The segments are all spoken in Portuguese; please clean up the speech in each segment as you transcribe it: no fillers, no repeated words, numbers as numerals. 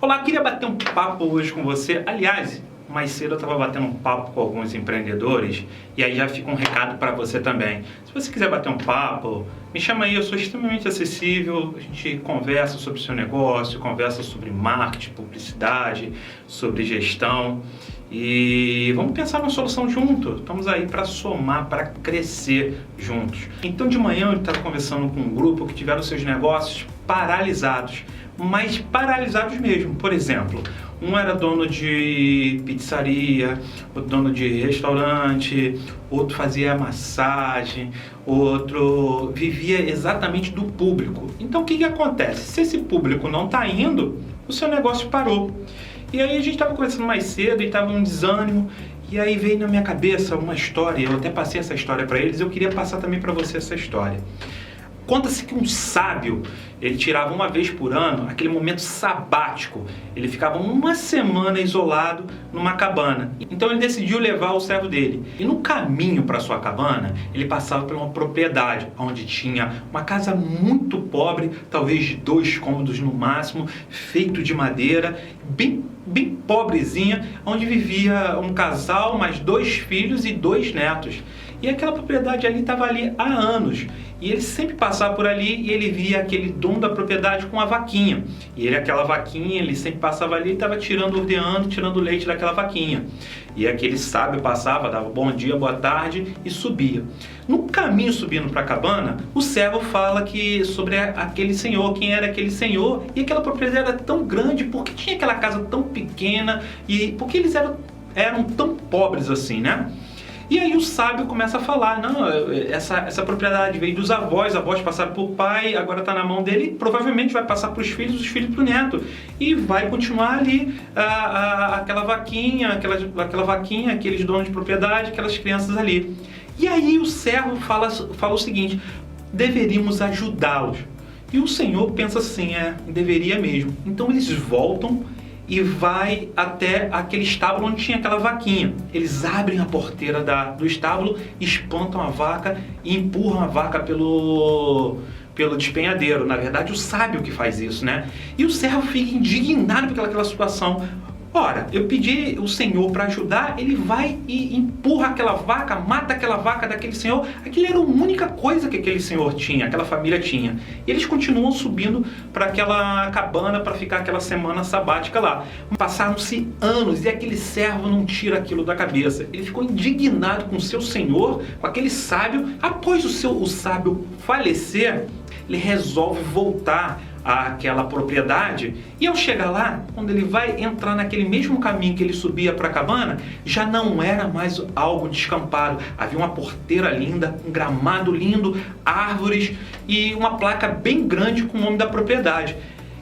Olá, queria bater um papo hoje com você. Aliás, mais cedo eu estava batendo um papo com alguns empreendedores e aí já fica um recado para você também. Se você quiser bater um papo, me chama aí, eu sou extremamente acessível, a gente conversa sobre o seu negócio, conversa sobre marketing, publicidade, sobre gestão e vamos pensar numa solução junto. Estamos aí para somar, para crescer juntos. Então de manhã eu estava conversando com um grupo que tiveram seus negócios paralisados, mas paralisados mesmo. Por exemplo, um era dono de pizzaria, outro dono de restaurante, outro fazia massagem, outro vivia exatamente do público. Então o que acontece? Se esse público não está indo, o seu negócio parou. E aí a gente estava conversando mais cedo e estava um desânimo. E aí veio na minha cabeça uma história, eu até passei essa história para eles, eu queria passar também para você essa história. Conta-se que um sábio, ele tirava uma vez por ano aquele momento sabático. Ele ficava uma semana isolado numa cabana. Então ele decidiu levar o servo dele. E no caminho para sua cabana, ele passava por uma propriedade onde tinha uma casa muito pobre, talvez de 2 cômodos no máximo, feito de madeira, bem pobrezinha, onde vivia um casal, mais 2 filhos e 2 netos. E aquela propriedade ali estava ali há anos. E ele sempre passava por ali e ele via aquele dono da propriedade com uma vaquinha. E aquela vaquinha, ele sempre passava ali e estava ordeando, tirando leite daquela vaquinha. E aquele sábio passava, dava bom dia, boa tarde e subia. No caminho subindo para a cabana, o servo fala sobre aquele senhor, quem era aquele senhor. E aquela propriedade era tão grande, por que tinha aquela casa tão pequena e por que eles eram tão pobres assim, né? E aí o sábio começa a falar, não, essa propriedade veio dos avós passaram para o pai, agora está na mão dele, provavelmente vai passar para os filhos para o neto. E vai continuar ali aquela vaquinha, aqueles donos de propriedade, aquelas crianças ali. E aí o servo fala o seguinte, deveríamos ajudá-los. E o senhor pensa assim, deveria mesmo. Então eles voltam e vai até aquele estábulo onde tinha aquela vaquinha. Eles abrem a porteira do estábulo, espantam a vaca e empurram a vaca pelo despenhadeiro. Na verdade, o sábio que faz isso, né? E o servo fica indignado por aquela situação. Ora, eu pedi o senhor para ajudar, ele vai e empurra aquela vaca, mata aquela vaca daquele senhor. Aquilo era a única coisa que aquele senhor tinha, aquela família tinha. E eles continuam subindo para aquela cabana para ficar aquela semana sabática lá. Passaram-se anos e aquele servo não tira aquilo da cabeça. Ele ficou indignado com o seu senhor, com aquele sábio. Após o sábio falecer, ele resolve voltar àquela propriedade e ao chegar lá, quando ele vai entrar naquele mesmo caminho que ele subia para a cabana, já não era mais algo descampado. Havia uma porteira linda, um gramado lindo, árvores e uma placa bem grande com o nome da propriedade.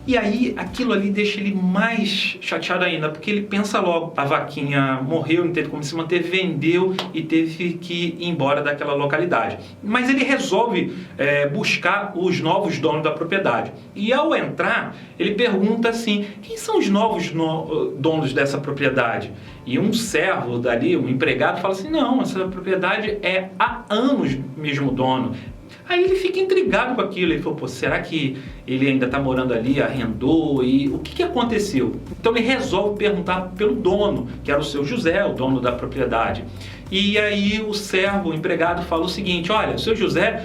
E aí aquilo ali deixa ele mais chateado ainda, porque ele pensa logo, a vaquinha morreu, não teve como se manter, vendeu e teve que ir embora daquela localidade. Mas ele resolve buscar os novos donos da propriedade. E ao entrar, ele pergunta assim, quem são os novos donos dessa propriedade? E um servo dali, um empregado, fala assim, não, essa propriedade é há anos mesmo dono. Aí ele fica intrigado com aquilo, ele falou, pô, será que ele ainda está morando ali, arrendou, e o que aconteceu? Então ele resolve perguntar pelo dono, que era o seu José, o dono da propriedade. E aí o servo, o empregado, fala o seguinte, olha, o seu José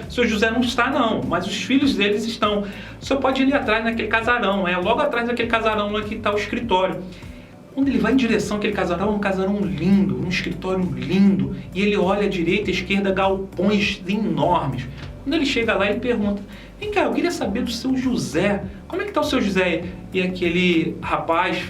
não está não, mas os filhos deles estão. O senhor pode ir ali atrás naquele casarão, logo atrás daquele casarão lá que está o escritório. Quando ele vai em direção àquele casarão, um casarão lindo, um escritório lindo, e ele olha à direita e à esquerda galpões enormes. Quando ele chega lá, ele pergunta, vem cá, eu queria saber do seu José, como é que está o seu José? E aquele rapaz,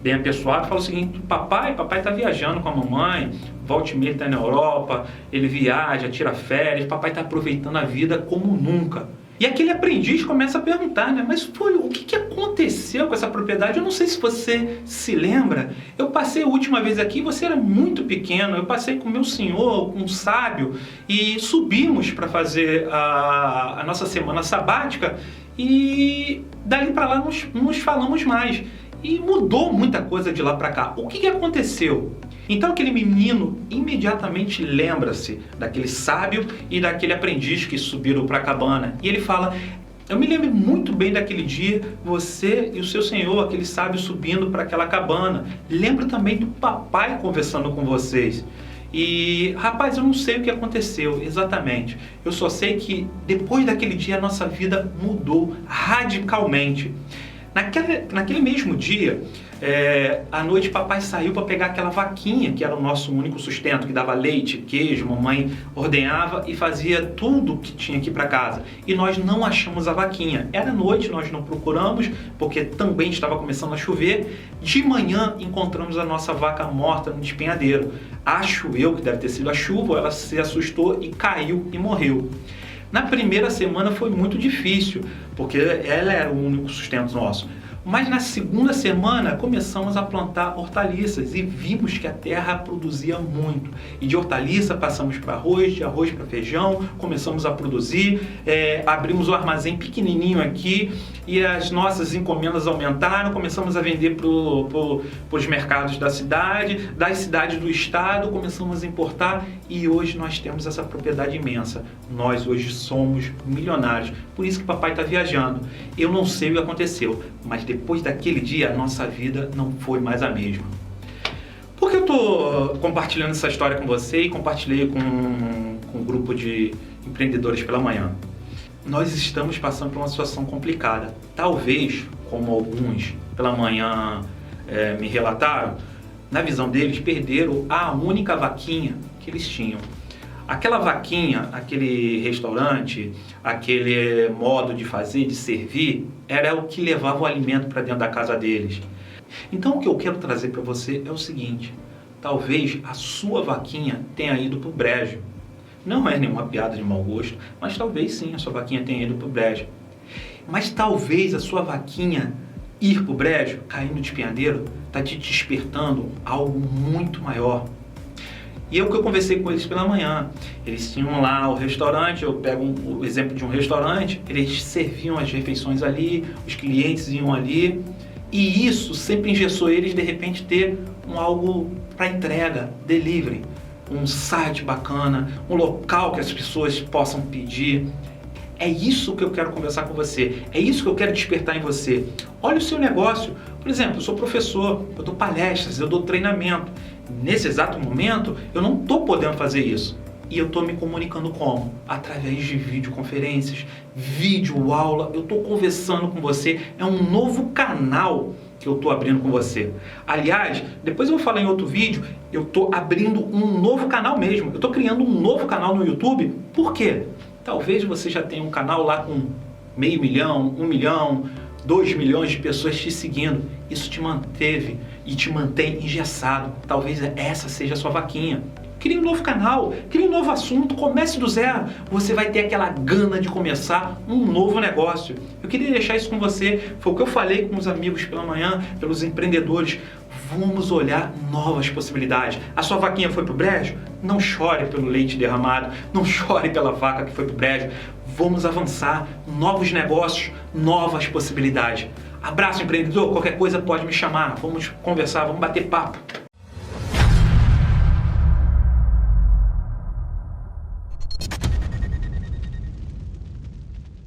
bem apessoado, fala o seguinte, papai está viajando com a mamãe, volta e meia está na Europa, ele viaja, tira férias, papai está aproveitando a vida como nunca. E aquele aprendiz começa a perguntar, né? Mas o que aconteceu com essa propriedade? Eu não sei se você se lembra. Eu passei a última vez aqui, você era muito pequeno. Eu passei com o meu senhor, com o sábio, e subimos para fazer a nossa semana sabática. E dali para lá nos falamos mais. E mudou muita coisa de lá para cá. O que aconteceu? Então aquele menino imediatamente lembra-se daquele sábio e daquele aprendiz que subiram para a cabana. E ele fala, Eu me lembro muito bem daquele dia, você e o seu senhor, aquele sábio subindo para aquela cabana. Lembro também do papai conversando com vocês. E, rapaz, eu não sei o que aconteceu exatamente. Eu só sei que depois daquele dia a nossa vida mudou radicalmente. Naquele mesmo dia, à noite, papai saiu para pegar aquela vaquinha, que era o nosso único sustento, que dava leite, queijo, mamãe ordenhava e fazia tudo que tinha aqui para casa. E nós não achamos a vaquinha. Era noite, nós não procuramos, porque também estava começando a chover. De manhã, encontramos a nossa vaca morta no despenhadeiro. Acho eu que deve ter sido a chuva, ela se assustou e caiu e morreu. Na primeira semana foi muito difícil, porque ela era o único sustento nosso. Mas na segunda semana começamos a plantar hortaliças e vimos que a terra produzia muito. E de hortaliça passamos para arroz, de arroz para feijão, começamos a produzir, abrimos um armazém pequenininho aqui e as nossas encomendas aumentaram, começamos a vender para os mercados da cidade, das cidades do estado, começamos a importar e hoje nós temos essa propriedade imensa. Nós hoje somos milionários, por isso que papai está viajando. Eu não sei o que aconteceu, mas depois daquele dia, a nossa vida não foi mais a mesma. Por que eu estou compartilhando essa história com você e compartilhei com um grupo de empreendedores pela manhã? Nós estamos passando por uma situação complicada. Talvez, como alguns pela manhã me relataram, na visão deles, perderam a única vaquinha que eles tinham. Aquela vaquinha, aquele restaurante, aquele modo de fazer, de servir, era o que levava o alimento para dentro da casa deles. Então o que eu quero trazer para você é o seguinte: talvez a sua vaquinha tenha ido para o brejo. Não é nenhuma piada de mau gosto, mas talvez sim a sua vaquinha tenha ido para o brejo. Mas talvez a sua vaquinha ir para o brejo, cair no despenhadeiro, está te despertando algo muito maior. E eu conversei com eles pela manhã, eles tinham lá o restaurante, eu pego o exemplo de um restaurante, eles serviam as refeições ali, os clientes iam ali, e isso sempre engessou eles de repente ter algo para entrega, delivery, um site bacana, um local que as pessoas possam pedir. É isso que eu quero conversar com você, é isso que eu quero despertar em você. Olha o seu negócio. Por exemplo, eu sou professor, eu dou palestras, eu dou treinamento. Nesse exato momento, eu não estou podendo fazer isso. E eu estou me comunicando como? Através de videoconferências, vídeo aula, eu estou conversando com você. É um novo canal que eu estou abrindo com você. Aliás, depois eu vou falar em outro vídeo, eu estou abrindo um novo canal mesmo. Eu estou criando um novo canal no YouTube. Por quê? Talvez você já tenha um canal lá com 500 mil, 1 milhão, 2 milhões de pessoas te seguindo. Isso te manteve e te mantém engessado. Talvez essa seja a sua vaquinha. Crie um novo canal, crie um novo assunto, comece do zero. Você vai ter aquela gana de começar um novo negócio. Eu queria deixar isso com você. Foi o que eu falei com os amigos pela manhã, pelos empreendedores. Vamos olhar novas possibilidades. A sua vaquinha foi pro brejo? Não chore pelo leite derramado, não chore pela vaca que foi pro brejo. Vamos avançar, novos negócios, novas possibilidades. Abraço, empreendedor, qualquer coisa pode me chamar. Vamos conversar, vamos bater papo.